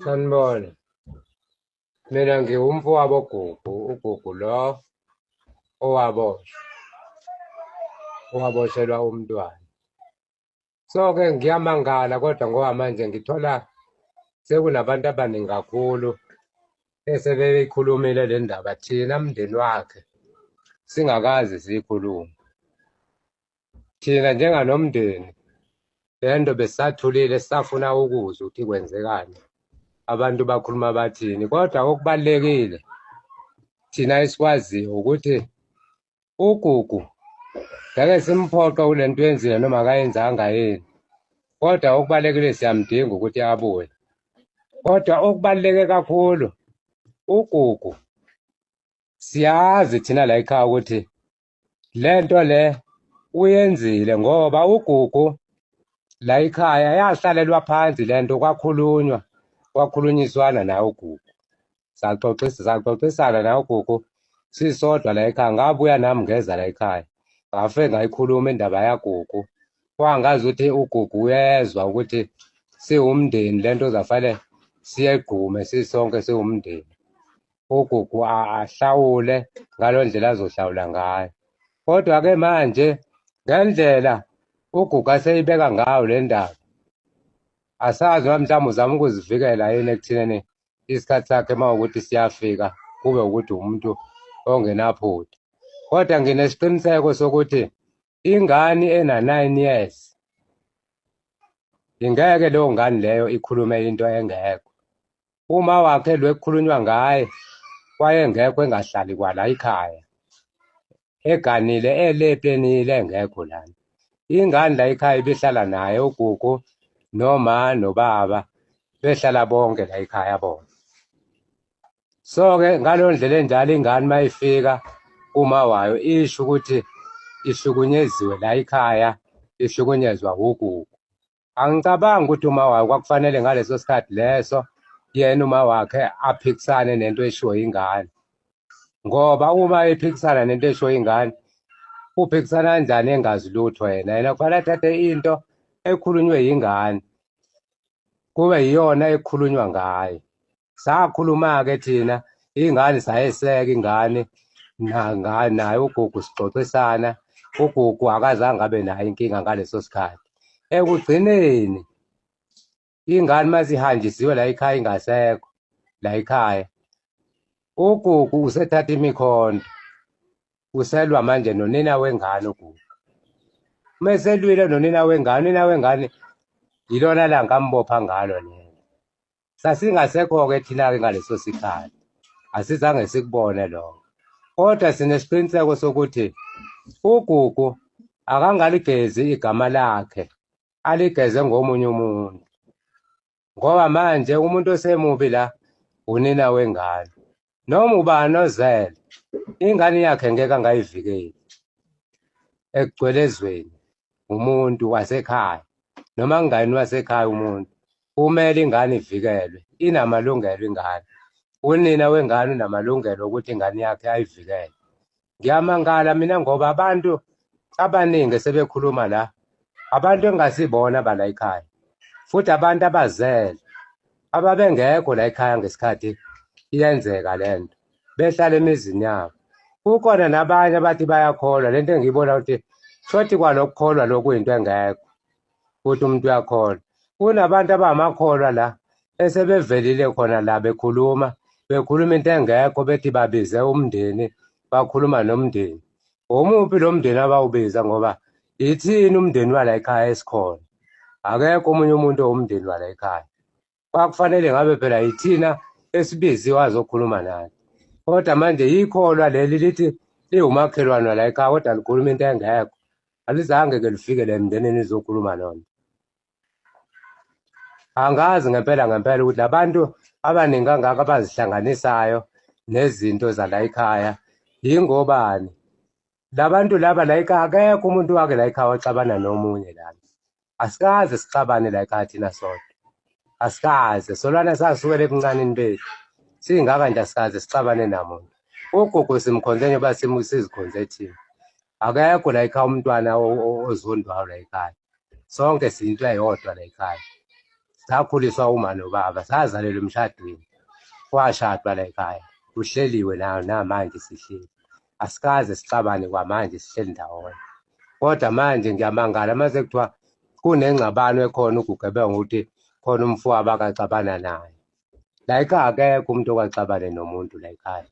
Sanibona, mina ngiwumfowabo Gugu, uGugu lo owaboshwa, owaboshelwa umntwana. So-ke ngiyamangala kodwa ngoba manje ngithola sekunabantu abaningi kakhulu esebeyikhulumile le ndaba thina mndeni wakhe singakaze siyikhulume. Thina njenganomndeni le nto besisathulile sisafuna ukuzwa ukuthi kwenzekani, abantu bakhuluma bathini. Kodwa okubalulekile thina esikwaziyo ukuthi uGugu ngeke simphoqe kule nto yenzile noma akayenzanga yini, kodwa okubalulekile siyamdinga ukuthi abuye. Kodwa okubaluleke kakhulu uGugu siyazi thina la ekhaya ukuthi le nto le uyenzile ngoba uGugu la ekhaya yahlalelwa phansi le nto kwakhulunyiswana naye uGugu. Saxoxisana naye uGugu sisodwa la ekhaya, ngabuya nami ngeza la ekhaya ngafike ngayikhuluma indaba yaGugu. Kwangazi ukuthi uGugu uyezwa ukuthi siwumndeni le nto zafanele siyegqume sisonke siwumndeni. uGugu ahlawule ngalo ndlela azohlawula ngayo. Kodwa-ke manje ngendlela uGugu aseyibeka ngayo le ndaba, asazi noma mhlawumbe uzama ukuzivikela yini ekuthenini isikhathi sakhe uma ukuthi siyafika kube ukuthi umuntu ongenaphutha. Kodwa nginesiqiniseko sokuthi ingane ena-9 years ingeke leyo ngane leyo ikhulume into engekho. Uma wakhe lo ekukhulunywa ngaye wayengekho, engahlali kwala ekhaya, eganile eleplenile engekho lana. Ingane la ekhaya ibihlala naye uGugu noma nobaba, behlala bonke la ekhaya bona. So-ke ngaleyo ndlela enjalo ingane uma ifika uma wayo isho ukuthi ihlukunyeziwe la ekhaya, ihlukunyezwa uGugu. Angicabangi ukuthi uma wayo kwakufanele ngaleso sikhathi leso yena uma wakhe aphikisane nento eshiwo ingane, ngoba uma ephikisana nento eshiwo ingane uphikisana kanjani engazi lutho yena kufanele athathe into ekhulunywe yingane kube yiyona ekhulunywa ngayo. Sakhuluma-ke thina ingane sayeseka ingane naye uGugu sixoxisana. uGugu akazange abe nayo inkinga ngaleso sikhathi. Ekugcineni ingane masihanjisiwe la ekhaya ingasekho la ekhaya, uGugu usethatha imikhonto, uselwa manje nonina wengane uGugu. Uma eselwile nonina wengane, unina wengane yilona la ngambopha ngalo lelo. Sasingasekho-ke thina-ke ngaleso sikhathi, asizange sikubone lokho. Kodwa sinesiqiniseko sokuthi uGugu akangaligezi igama lakhe, aligeze ngomunye umuntu, ngoba manje umuntu osemubi la unina wengane. Noma ubani ozele ingane yakhe ngeke angayivikeli ekugcwelezweni umuntu wasekhaya, noma ngani wasekhaya. Umuntu kumele ingane ivikelwe, inamalungelo ingane. Unina wengane unamalungelo ukuthi ingane yakhe ayivikele. Ngiyamangala mina ngoba abantu abaningi sebekhuluma la, abantu engasibona bala ekhaya, futhi abantu abazele ababengekho la ekhaya ngesikhathi iyenzeka le nto, behlala emizini yabo. Kukhona nabanye abathi bayakholwa le nto engiyibona ukuthi shothi kwalokukholwa lokhu kuyinto engekho ukuthi umuntu uyakholwa. Kunabantu abangamakholwa la esebevelile khona la bekhuluma into engekho, bethi babize umndeni, bakhuluma nomndeni. Omuphi lo mndeni abawubiza? Ngoba ithini umndeni wala ekhaya esikhona, akekho omunye umuntu owumndeni wala ekhaya. Kwakufanele ngabe phela yithina esibiziwe azokhuluma nathi. Kodwa manje yikholwa leli lithi liwumakhelwane wala ekhaya kodwa likhuluma into engekho, alizange-ke lifikele emndenini lizokhuluma lona. Angazi ngempela ukuthi labantu abaningi kangaka abazihlanganisayo nezinto zala ekhaya yingobani? Labantu laba la ekhaya akekho umuntu wake la ekhaya waxabana nomunye lana. Asikaze sixabane la ekhaya thina sodwa, asikaze. Solwana sasukela ebuncaneni bethu singaka nje asikaze sixabane namuntu. uGugu simkhonze njengoba sizikhonze thina. Akekho la ekhaya umntwana ozondwayo la ekhaya, sonke siyinto eyodwa la ekhaya. sakhuliswa uma nobaba, sazalelwa emshadweni, kwashadwa la ekhaya, kuhleliwe nayo namanje sihleli. Asikaze sixabane kwamanje sihleli ndawonye. Kodwa manje ngiyamangala mase kuthiwa kunengxabano ekhona uGugebengwa ukuthi khona umfowabo akaxabana naye. La ekhaya akekho umuntu okwaxabane nomuntu la ekhaya.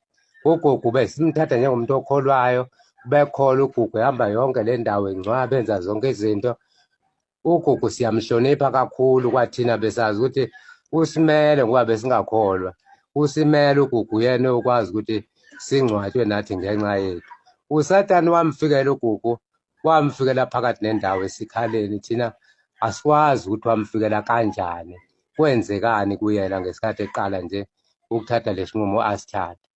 Ugogo besimthatha njengomuntu okholwayo, bekholwa uGugu ehamba yonke le ndawo engcwaba enza zonke izinto. Ugogo siyamhlonipha kakhulu kwathina besazi ukuthi usimele ngoba besingakholwa. Usimele uGugu yena okwazi ukuthi singcwatshwe nathi ngenxa yethu. USathane wamfikela uGugu, wamfikela phakathi nendawo esikhaleni, thina asikwazi ukuthi wamfikela kanjani, kwenzekani kuyena ngesikhathi eqala nje ukuthatha lesinqumo asithatha.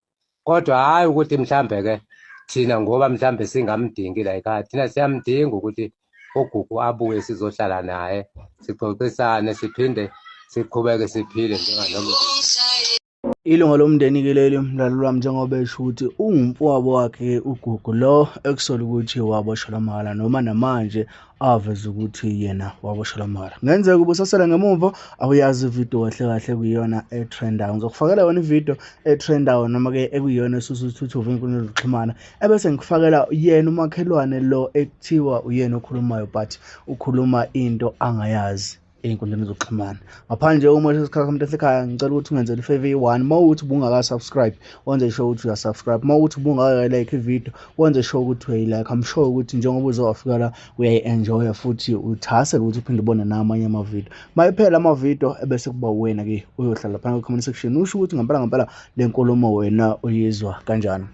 Kodwa hhayi ukuthi mhlambe-ke thina ngoba mhlambe singamdingi la ekhaya, thina siyamdinga ukuthi uGugu abuye sizohlala naye, sixoxisane, siphinde siqhubeke siphile njenganomndeni. Ilunga lomndeni-ke leli mdlalo wami njengoba esho ukuthi ungumfowabo wakhe uGugu lo ekusola ukuthi waboshelwa mahhala noma namanje aveza ukuthi yena waboshelwa mahhala. Ngenzeka ubusasela ngemuva awuyazi ividiyo kahle kahle kuyiyona etrendayo. Ngizokufakela yona ividiyo etrendayo noma-ke ekuyiyona esusuthuthuva ey'nkundleni zokuxhumana ebese ngikufakela yena umakhelwane lo ekuthiwa uyena okhulumayo but ukhuluma into angayazi ey'nkundleni zokuxhumana. Ngaphandle uma isikhathi somuntu esekhaya ngicela ukuthi ungenzele ifavor eyi-1 uma ukuthi ubungaka-subscribe wenze sure ukuthi uyasubscribe, uma ukuthi ubungaka-like ividiyo wenze sure ukuthi uyayilike. I'm sure ukuthi njengoba uzowafika la uyayi-enjoya futhi uthasele ukuthi uphinde ubone namanye amavidiyo. Uma iphela amavidiyo ebese kuba wena-ke uyohlala phana kwi-comment section usho ukuthi ngempela le nkulumo wena uyizwa kanjani.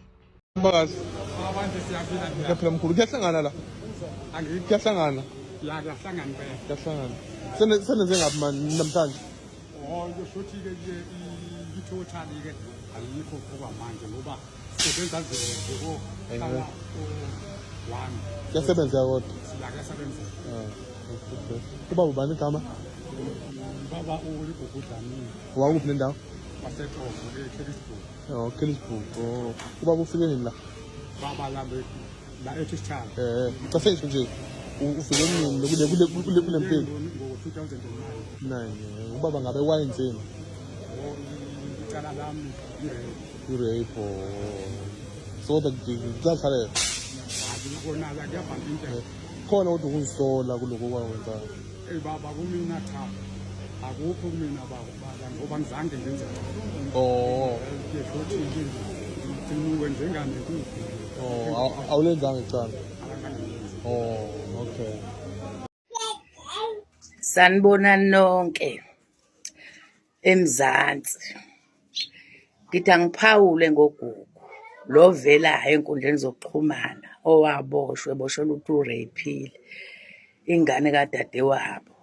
Phela mkhulu kuyahlangana la, kuyahlangana senenze ngapi mani namhlanje? Kusho-ke nje i-total-ke ayikho okwamanje ngoba sebenza nje kohlala u-1 kuyasebenza kodwa kuyasebenzeka. ubaba ubani igama? Baba uLigugu Dlamini wakuphi nendawo? wasexoxo eKelisburg. Kelisburg. Ubaba ufike nini la? Baba la eThishala Casengisho nje ufike nini kule mpilo? ngo-2009. Ubaba ngabe wayenzeni? Icala lami Irape. So that kuyahlala konala kuyabhanda intela khona kodwa ukuzisola kuloko kwakwenza. baba kumina cha akukho kumina baba ngoba ngizange ngenze ke futhi nginuke njengane kuphi. Awulenzanga icala. Okay. Sanibona nonke eMzansi. Ngithi angiphawule ngoGugu lo velayo enkundleni zokuxhumana boshelwa ukuthi ureyphile ingane kadadewabo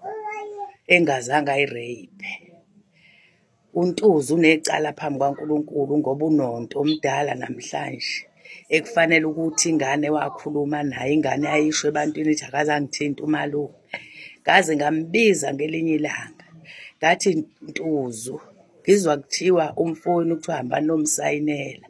engazange ayireyiphe. UNtuzu unecala phambi kwaNkulunkulu ngoba unonto omdala namhlanje ekufanele ukuthi ingane wakhuluma naye, ingane ayisho ebantwini ithi akazangithinta umalume. Ngaze ngambiza ngelinye ilanga ngathi Ntuzu, ngizwa kuthiwa umfowenu kuthiwa hamba nomsayinela,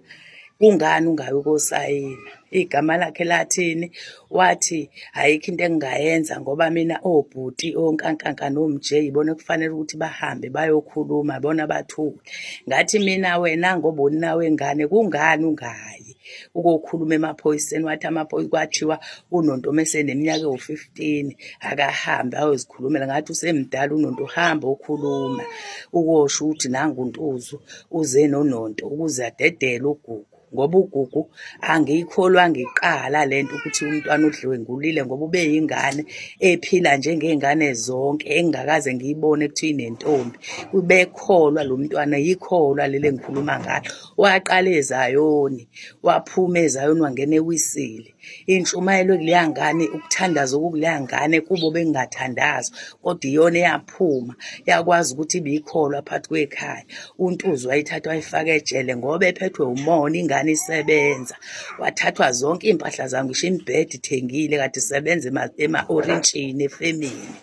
kungani ungayi ukosayina? Igama lakhe lathini? Wathi ayikho into engingayenza ngoba mina obhuti onkankanka nomjeyi ibona kufanele ukuthi bahambe bayokhuluma bona bathule. Ngathi mina wena ngoba uninawe ngane kungani ungayi ukokhuluma emaphoyiseni? Wathi amaphoyisa kwathiwa unonto meseneminyaka ewu-15 akahambe ayozikhulumela. Ngathi usemdala unonto, uhamba okhuluma ukosho ukuthi nangu uNtuzu uze nononto ukuze adedele uGugu ngoba uGugu angiyikholwanga iqala lento ukuthi umntwana udlwengulile ngoba ubeyingane ephila njengey'ngane zonke engingakaze ngiyibone kuthiwa inentombi. Ubekholwa lo mntwana, yikholwa leli engikhuluma ngalo. Waqala eZayoni, waphuma eZayoni wangena eWisile. Intshumayelo kuleya ngane, ukuthandaza okukuleya ngane kubo bengingathandazwa kodwa iyona eyaphuma yakwazi ukuthi ibiyikholwa phakathi kwekhaya. uNtuzu wayithatha wayifaka ejele ngoba ephethwe umona ingane isebenza. Wathathwa zonke iy'mpahla zami, ngisho imibhedi ithengile kade isebenza ema-orintshini efemini.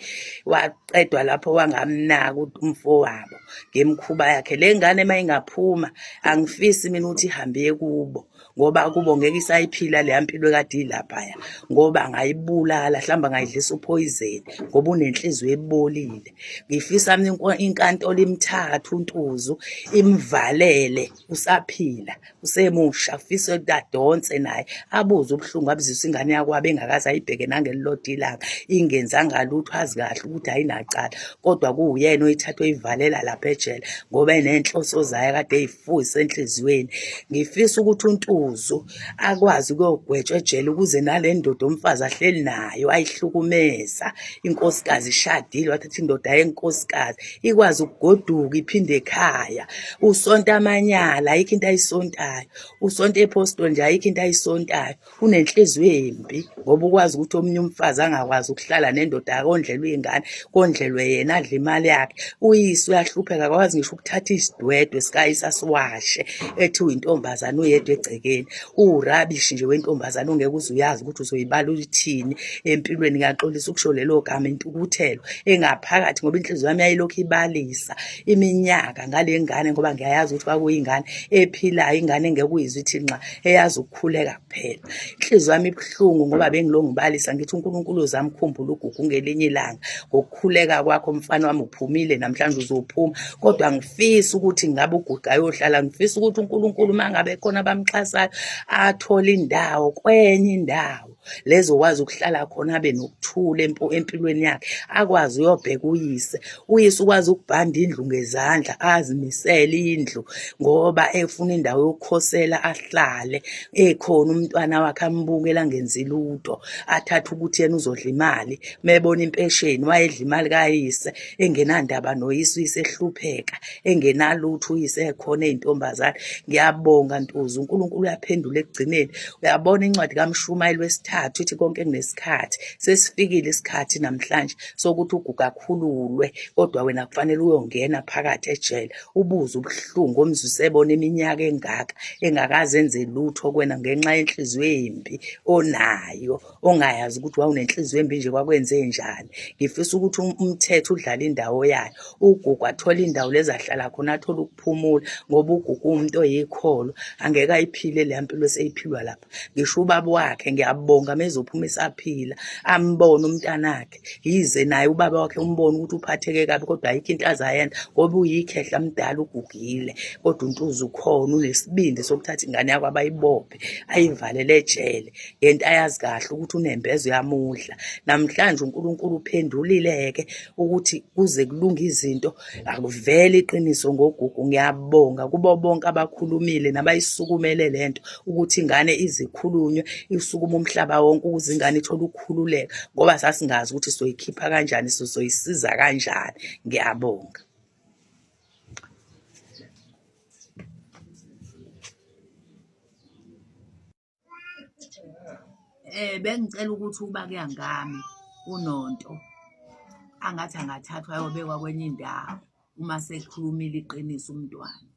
Waqedwa lapho wangamnaka umfowabo ngemikhuba yakhe. Le ngane uma ingaphuma angifisi mina ukuthi ihambe kubo ngoba kubo ngeke isayiphila leya mpilo ekade angashadi laphaya ngoba angayibulala, mhlawumbe angayidlisa uphoyizeni ngoba unenhliziyo ebolile. Ngifisa mina inkantolo imthathe uNtuzu imvalele usaphila usemusha, kufisa ukuthi adonse naye abuze ubuhlungu abuzisa ingane yakwabo engakaze ayibheke nangelilodwa ilanga ingenzanga lutho, azi kahle ukuthi ayinacala kodwa kuwuyena oyithatha oyivalela lapha ejele ngoba enenhloso zayo kade eyifuyisa enhliziyweni. Ngifisa ukuthi uNtuzu akwazi ukuyogwetshwa ejele ukuze nale ndoda umfazi ahleli nayo ayihlukumeza, inkosikazi ishadile wathatha indoda yenkosikazi, ikwazi ukugoduka iphinde ekhaya. Usonta amanyala ayikho into ayisontayo, usonta epostoli nje ayikho into ayisontayo. Unenhliziyo embi ngoba ukwazi ukuthi omunye umfazi angakwazi ukuhlala nendoda akondlelwe iy'ngane, kondlelwe yena adle imali yakhe. Uyise uyahlupheka, akwazi ngisho ukuthatha isidwedwe sikayise asiwashe ethi uyintombazane uyedwa egcekeni. Urabishi nje wentombazane ongeke uze uyazi ukuthi uzoyibala uthini empilweni. Ngiyaxolisa ukusho lelo gama, intukuthelo engaphakathi ngoba inhliziyo yami yayilokhu ibalisa iminyaka ngale ngane ngoba ngiyayazi ukuthi kwakuyingane ephilayo, ingane engeke uyizwe ithi nxa, eyazi ukukhuleka kuphela. Inhliziyo yami ibuhlungu ngoba bengilo ngibalisa ngithi uNkulunkulu uzamkhumbula uGugu ngelinye ilanga ngokukhuleka kwakho mfana wami, uphumile namhlanje uzophuma. Kodwa angifisi ukuthi ngabe uGugu ayohlala, ngifisa ukuthi uNkulunkulu mangabe khona abamxhasayo athole indawo kwenye indawo lezokwazi ukuhlala khona, abe nokuthula empilweni yakhe, akwazi uyobheka uyise ukwazi ukubhanda indlu ngezandla, azimisele indlu ngoba efuna indawo yokukhosela ahlale ekhona umntwana wakhe ambukela angenzi lutho, athathe ukuthi yena uzodla imali. Mebona impesheni wayedla imali kayise engenandaba noyise, uyise ehlupheka engenalutho, uyise ekhona eyintombazane. Ngiyabonga Ntuzu, uNkulunkulu uyaphendula ekugcineni. Uyabona incwadi kaMshumayeli wesithathu ithi konke kunesikhathi. Sesifikile isikhathi namhlanje sokuthi uGugu akhululwe, kodwa wena kufanele uyongena phakathi ejele ubuze ubuhlungu omzusebona iminyaka engaka engakaze enze lutho kwena ngenxa yenhliziyo embi onayo, ongayazi ukuthi wawunenhliziyo embi nje kwakwenze njani. Ngifisa ukuthi umthetho udlale indawo yayo, uGugu athole indawo lezi ahlala khona, athole ukuphumula ngoba uGugu umuntu oyikholo, angeke ayiphile le mpilo eseyiphilwa lapha. Ngisho ubaba wakhe ngiyabonga mezophuma esaphila ambone umntanakhe, yize naye ubaba wakhe umbone ukuthi uphatheke kabi kodwa ayikho into azayenza ngoba uyikhehla mdala ugugile. Kodwa uNtuzu khona unesibindi sokuthatha ingane yakho abayibophe ayivalele ejele ngento ayazi kahle ukuthi unembezo yamudla. Namhlanje uNkulunkulu uphendulile-ke ukuthi kuze kulunge izinto, akuvele iqiniso ngoGugu. Ngiyabonga kubo bonke abakhulumile nabayisukumele lento ukuthi ingane izikhulunywe, isukuma umhlaba wonke ukuze ingane ithole ukukhululeka ngoba sasingazi ukuthi sizoyikhipha kanjani, sizoyisiza kanjani. Ngiyabonga. Bengicela ukuthi ubake yangami uNonto angathi angathathwa ayobekwa kwenye indawo uma sekhulumile iqiniso umntwana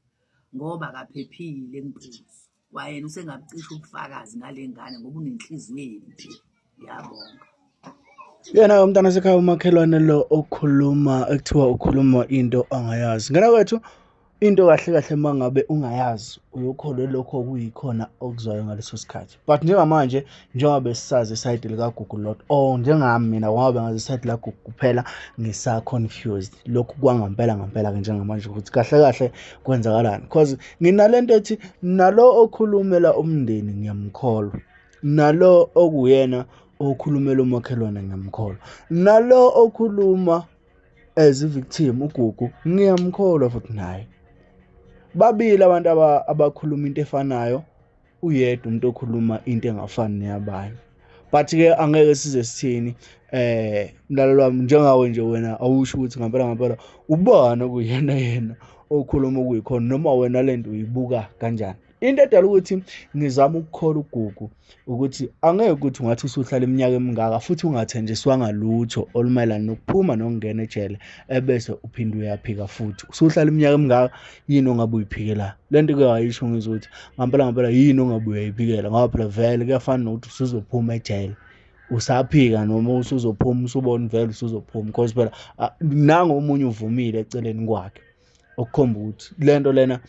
ngoba akaphephile Ntuzu. Wayena usengabucisha ubufakazi ngale ngane ngoba unenhliziyo embi. Ngiyabonga. Yena umntana sekhaya umakhelwane lo okhuluma ekuthiwa ukhuluma into angayazi. Ngena kwethu into kahle kahle mangabe ungayazi uyokholwe lokho kuyikhona okuzwayo ngaleso sikhathi. But njengamanje njengoba sisazi iside lika Gugu lot njengami mina ngoba ngazi iside la Gugu kuphela ngisa confused. Lokhu kwangempela ke njengamanje ukuthi kahle kahle kwenzakalani, because nginalento ethi nalo okhulumela umndeni ngiyamkholwa, nalo okuyena okhulumela umakhelwane ngiyamkholwa, nalo okhuluma as a victim uGugu ngiyamkholwa futhi naye. Babili abantu abakhuluma into efanayo, uyedwa umuntu okhuluma into engafani neyabanye. But ke angeke size sithini mlalelo wami, njengawe nje wena awusho ukuthi ngempela ubani okuyena okhuluma okuyikhona noma wena lento uyibuka kanjani. Into edala ukuthi ngizama ukukhola uGugu ukuthi angeke ukuthi ungathi usuhlala iminyaka emingaka futhi ungathenjiswanga lutho olumayelana nokuphuma nokungena ejele ebese uphinde uyaphika futhi. Usuhlala iminyaka emingaka, yini ongabe uyiphikela? Lento ke ayisho ngizothi ngempela yini ongabe uyayiphikela ngoba phela vele kuyafana nokuthi usuzophuma ejele usaphika noma usuzophuma usubona vele usuzophuma because phela nangomunye uvumile eceleni kwakhe. ukukhomba ukuthi lento lena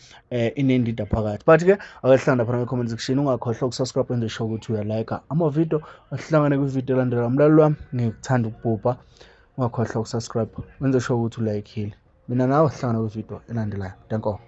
inendida phakathi. But-ke ake sihlangane phana kwi-comment section, ungakhohlwa ukusubscribe wenze sure ukuthi uyalike amavidiyo, asihlangane kwividiyo elandelayo. Mlaleli wami, ngikuthanda ukubhubha, ungakhohlwa ukusubscribe wenze sure ukuthi ulayikile. Mina nawe sihlangane kwividiyo elandelayo. Danko.